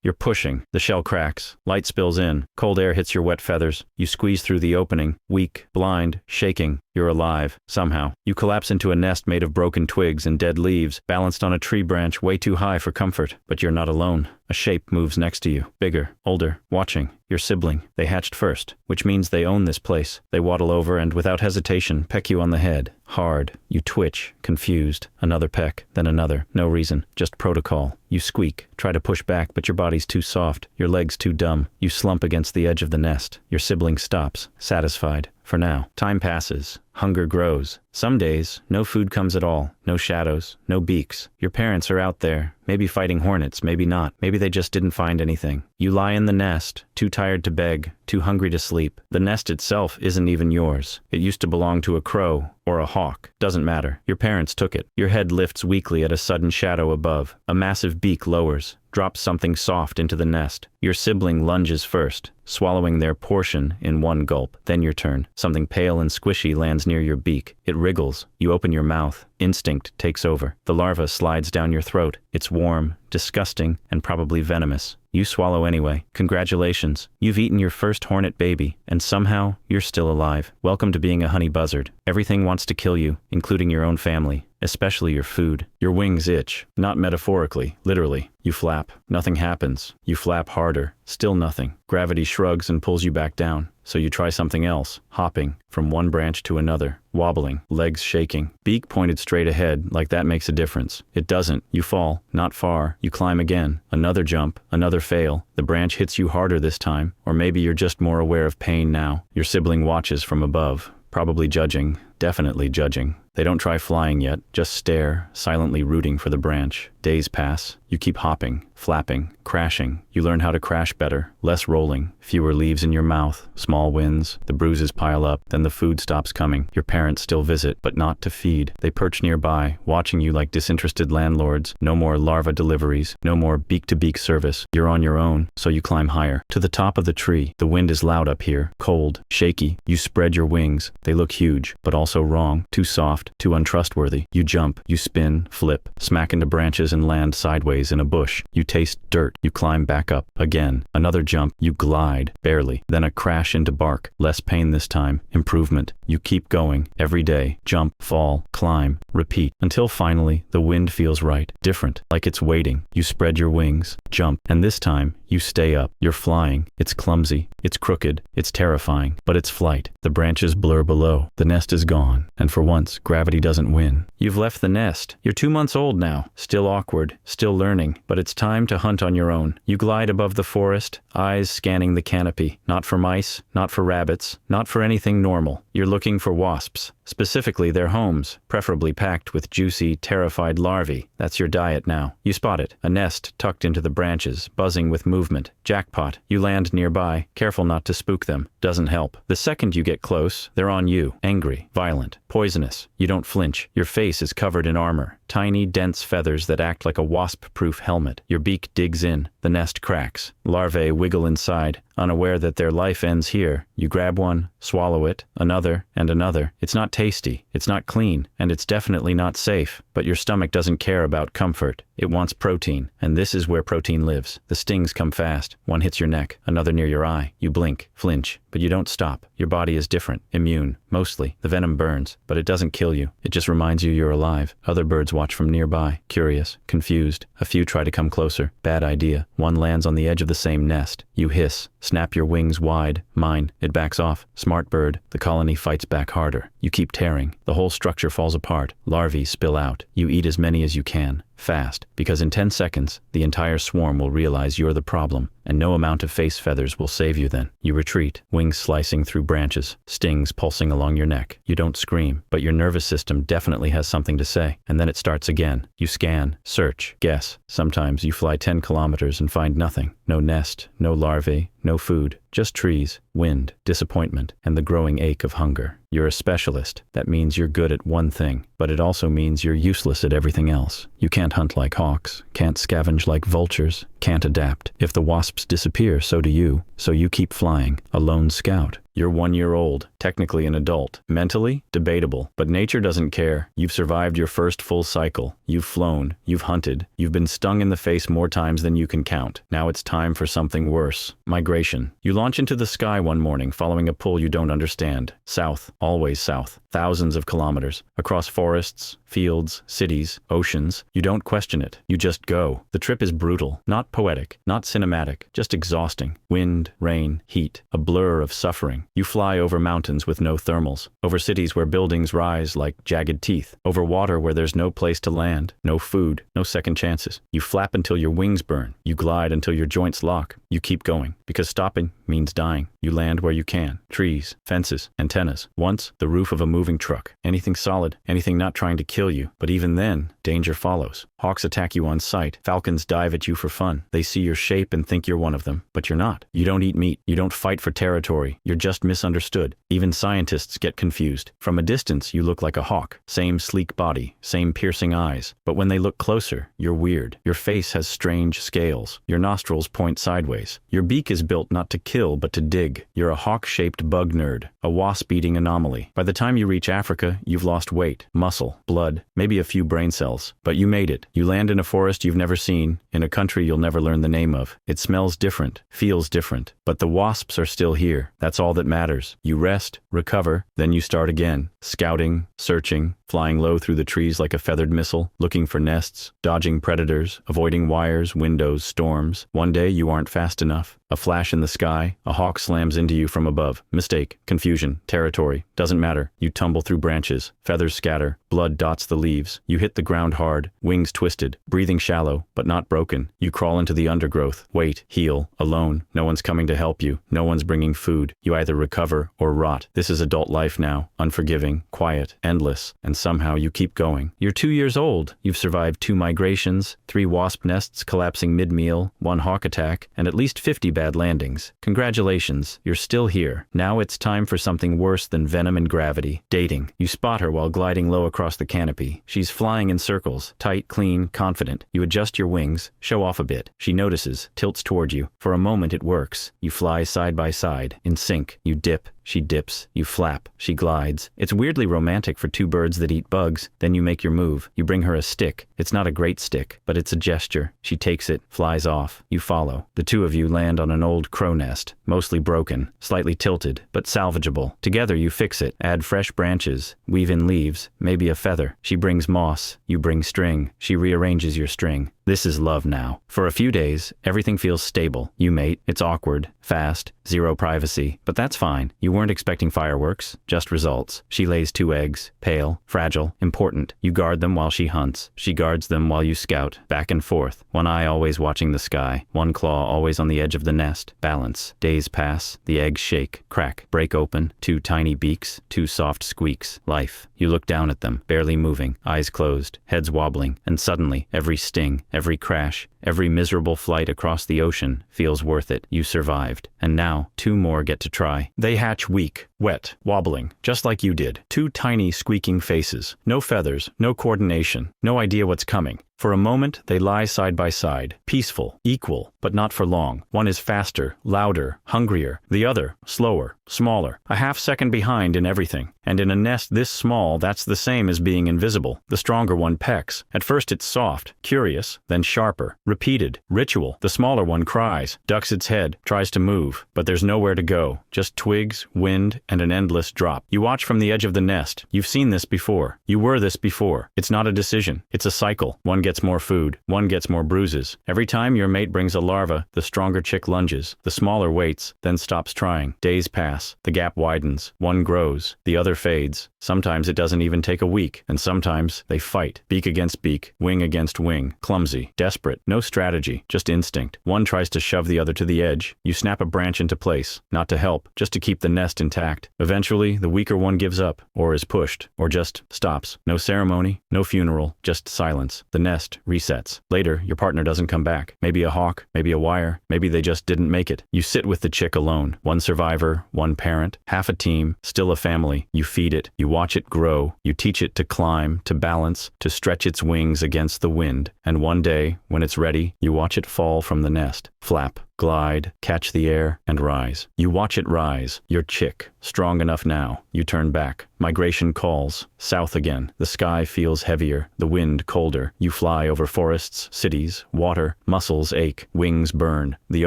You're pushing. The shell cracks. Light spills in. Cold air hits your wet feathers. You squeeze through the opening. Weak, blind, shaking. You're alive. Somehow. You collapse into a nest made of broken twigs and dead leaves, balanced on a tree branch way too high for comfort. But you're not alone. A shape moves next to you. Bigger, older, watching. Your sibling. They hatched first, which means they own this place. They waddle over and, without hesitation, peck you on the head. Hard. You twitch, confused. Another peck, then another. No reason, just protocol. You squeak, try to push back, but your body's too soft, your legs too dumb. You slump against the edge of the nest. Your sibling stops, satisfied. For now. Time passes. Hunger grows. Some days, no food comes at all. No shadows. No beaks. Your parents are out there. Maybe fighting hornets, maybe not. Maybe they just didn't find anything. You lie in the nest, too tired to beg, too hungry to sleep. The nest itself isn't even yours. It used to belong to a crow or a hawk. Doesn't matter. Your parents took it. Your head lifts weakly at a sudden shadow above. A massive beak lowers, drops something soft into the nest. Your sibling lunges first, swallowing their portion in one gulp. Then your turn. Something pale and squishy lands near your beak. It wriggles. You open your mouth. Instinct takes over. The larva slides down your throat. It's warm, disgusting, and probably venomous. You swallow anyway. Congratulations. You've eaten your first hornet baby, and somehow, you're still alive. Welcome to being a honey buzzard. Everything wants to kill you, including your own family, especially your food. Your wings itch. Not metaphorically, literally. You flap. Nothing happens. You flap harder. Still nothing. Gravity shrugs and pulls you back down. So you try something else, hopping from one branch to another, wobbling, legs shaking, beak pointed straight ahead like that makes a difference. It doesn't. You fall, not far. You climb again. Another jump, another fail. The branch hits you harder this time, or maybe you're just more aware of pain now. Your sibling watches from above, probably judging, definitely judging. They don't try flying yet, just stare, silently rooting for the branch. Days pass. You keep hopping, flapping, crashing. You learn how to crash better, less rolling, fewer leaves in your mouth, small wins. The bruises pile up, then the food stops coming. Your parents still visit, but not to feed. They perch nearby, watching you like disinterested landlords. No more larva deliveries, no more beak-to-beak service. You're on your own, so you climb higher. To the top of the tree. The wind is loud up here, cold, shaky. You spread your wings. They look huge, but also wrong, too soft, too untrustworthy. You jump, you spin, flip, smack into branches and land sideways in a bush. You taste dirt. You climb back up. Again. Another jump. You glide. Barely. Then a crash into bark. Less pain this time. Improvement. You keep going. Every day. Jump, fall, climb, repeat. Until finally, the wind feels right. Different. Like it's waiting. You spread your wings. Jump. And this time, you stay up. You're flying. It's clumsy. It's crooked. It's terrifying. But it's flight. The branches blur below. The nest is gone. And for once, gravity doesn't win. You've left the nest. You're 2 months old now. Still awkward. Still learning. But it's time to hunt on your own. You glide above the forest, eyes scanning the canopy. Not for mice. Not for rabbits. Not for anything normal. You're looking for wasps. Specifically their homes, preferably packed with juicy, terrified larvae. That's your diet now. You spot it. A nest tucked into the branches, buzzing with movement. Jackpot. You land nearby, careful not to spook them. Doesn't help. The second you get close, they're on you. Angry, violent, poisonous. You don't flinch. Your face is covered in armor. Tiny, dense feathers that act like a wasp-proof helmet. Your beak digs in. The nest cracks. Larvae wiggle inside, unaware that their life ends here. You grab one, swallow it, another, and another. It's not tasty, it's not clean, and it's definitely not safe. But your stomach doesn't care about comfort. It wants protein, and this is where protein lives. The stings come fast. One hits your neck, another near your eye. You blink, flinch, but you don't stop. Your body is different, immune, mostly. The venom burns, but it doesn't kill you. It just reminds you you're alive. Other birds watch from nearby, curious, confused. A few try to come closer. Bad idea. One lands on the edge of the same nest. You hiss, snap your wings wide. Mine. It backs off. Smart bird. The colony fights back harder. You keep tearing. The whole structure falls apart. Larvae spill out. You eat as many as you can. Fast, because in 10 seconds, the entire swarm will realize you're the problem, and no amount of face feathers will save you then. You retreat, wings slicing through branches, stings pulsing along your neck. You don't scream, but your nervous system definitely has something to say, and then it starts again. You scan, search, guess. Sometimes you fly 10 kilometers and find nothing. No nest, no larvae, no food, just trees, wind, disappointment, and the growing ache of hunger. You're a specialist. That means you're good at one thing, but it also means you're useless at everything else. You can't hunt like hawks, can't scavenge like vultures, can't adapt. If the wasps disappear, so do you. So you keep flying, a lone scout, You're 1 year old, technically an adult. Mentally, debatable. But nature doesn't care. You've survived your first full cycle. You've flown. You've hunted. You've been stung in the face more times than you can count. Now it's time for something worse. Migration. You launch into the sky one morning following a pull you don't understand. South. Always south. Thousands of kilometers. Across forests, fields, cities, oceans. You don't question it. You just go. The trip is brutal. Not poetic. Not cinematic. Just exhausting. Wind, rain, heat. A blur of suffering. You fly over mountains with no thermals. Over cities where buildings rise like jagged teeth. Over water where there's no place to land. No food. No second chances. You flap until your wings burn. You glide until your joints lock. You keep going. Because stopping means dying. You land where you can. Trees, fences, antennas. Once, the roof of a moving truck. Anything solid. Anything not trying to kill you. But even then, danger follows. Hawks attack you on sight. Falcons dive at you for fun. They see your shape and think you're one of them. But you're not. You don't eat meat. You don't fight for territory. You're just misunderstood. Even scientists get confused. From a distance, you look like a hawk. Same sleek body. Same piercing eyes. But when they look closer, you're weird. Your face has strange scales. Your nostrils point sideways. Your beak is built not to kill, but to dig. You're a hawk-shaped bug nerd. A wasp-eating anomaly. By the time you reach Africa, you've lost weight, muscle, blood, maybe a few brain cells. But you made it. You land in a forest you've never seen, in a country you'll never learn the name of. It smells different, feels different. But the wasps are still here. That's all that matters. You rest, recover, then you start again. Scouting, searching, flying low through the trees like a feathered missile, looking for nests, dodging predators, avoiding wires, windows, storms. One day you aren't fast enough. A flash in the sky, a hawk slams into you from above. Mistake, confusion, territory. Doesn't matter. You tumble through branches, feathers scatter, blood dots the leaves. You hit the ground hard, wings twisted, breathing shallow, but not broken. You crawl into the undergrowth, wait, heal, alone. No one's coming to help you. No one's bringing food. You either recover or rot. This is adult life now, unforgiving, quiet, endless, and somehow you keep going. You're 2 years old. You've survived 2 migrations, 3 wasp nests collapsing mid-meal, 1 hawk attack, and at least 50 bad landings. Congratulations, you're still here. Now it's time for something worse than venom and gravity. Dating. You spot her while gliding low across the canopy. She's flying in circles, tight, clean, confident. You adjust your wings, show off a bit. She notices, tilts toward you. For a moment it works. You fly side by side, in sync. You dip. She dips, you flap, she glides. It's weirdly romantic for 2 birds that eat bugs. Then you make your move. You bring her a stick. It's not a great stick, but it's a gesture. She takes it, flies off. You follow. The 2 of you land on an old crow nest, mostly broken, slightly tilted, but salvageable. Together you fix it, add fresh branches, weave in leaves, maybe a feather. She brings moss, you bring string. She rearranges your string. This is love now. For a few days, everything feels stable. You mate, it's awkward, fast, 0 privacy, but that's fine. You weren't expecting fireworks, just results. She lays 2 eggs, pale, fragile, important. You guard them while she hunts. She guards them while you scout, back and forth. One eye always watching the sky, 1 claw always on the edge of the nest. Balance. Days pass, the eggs shake, crack, break open, 2 tiny beaks, 2 soft squeaks. Life. You look down at them, barely moving, eyes closed, heads wobbling, and suddenly, every sting, every crash, every miserable flight across the ocean feels worth it. You survived. And now, 2 more get to try. They hatch weak, wet, wobbling, just like you did. 2 tiny, squeaking faces. No feathers, no coordination, no idea what's coming. For a moment, they lie side by side, peaceful, equal, but not for long. One is faster, louder, hungrier. The other, slower, smaller, a half-second behind in everything. And in a nest this small, that's the same as being invisible. The stronger one pecks. At first it's soft, curious, then sharper, repeated, ritual. The smaller one cries, ducks its head, tries to move, but there's nowhere to go. Just twigs, wind, and an endless drop. You watch from the edge of the nest. You've seen this before. You were this before. It's not a decision. It's a cycle. One gets more food. One gets more bruises. Every time your mate brings a larva, the stronger chick lunges. The smaller waits, then stops trying. Days pass. The gap widens. One grows. The other fades. Sometimes it doesn't even take a week, and sometimes they fight. Beak against beak, wing against wing. Clumsy. Desperate. No strategy. Just instinct. One tries to shove the other to the edge. You snap a branch into place. Not to help, just to keep the nest intact. Eventually, the weaker one gives up, or is pushed, or just stops. No ceremony, no funeral, just silence. The nest resets. Later, your partner doesn't come back. Maybe a hawk, maybe a wire, maybe they just didn't make it. You sit with the chick alone. One survivor, one parent, half a team, still a family. You feed it, you watch it grow, you teach it to climb, to balance, to stretch its wings against the wind. And one day, when it's ready, you watch it fall from the nest. Flap, glide, catch the air, and rise. You watch it rise. Your chick, strong enough now. You turn back. Migration calls. South again. The sky feels heavier, the wind colder. You fly over forests, cities, water. Muscles ache, wings burn. The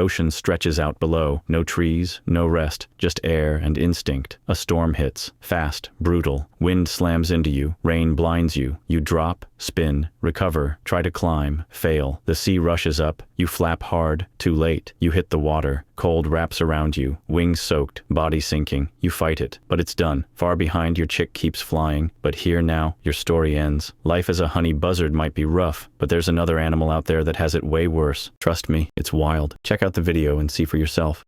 ocean stretches out below. No trees, no rest, just air and instinct. A storm hits. Fast, brutal. Wind slams into you. Rain blinds you. You drop, spin, recover, try to climb, fail. The sea rushes up. You flap hard. Too late. You hit the water. Cold wraps around you. Wings soaked. Body sinking. You fight it. But it's done. Far behind, your chick keeps flying. But here now, your story ends. Life as a honey buzzard might be rough, but there's another animal out there that has it way worse. Trust me, it's wild. Check out the video and see for yourself.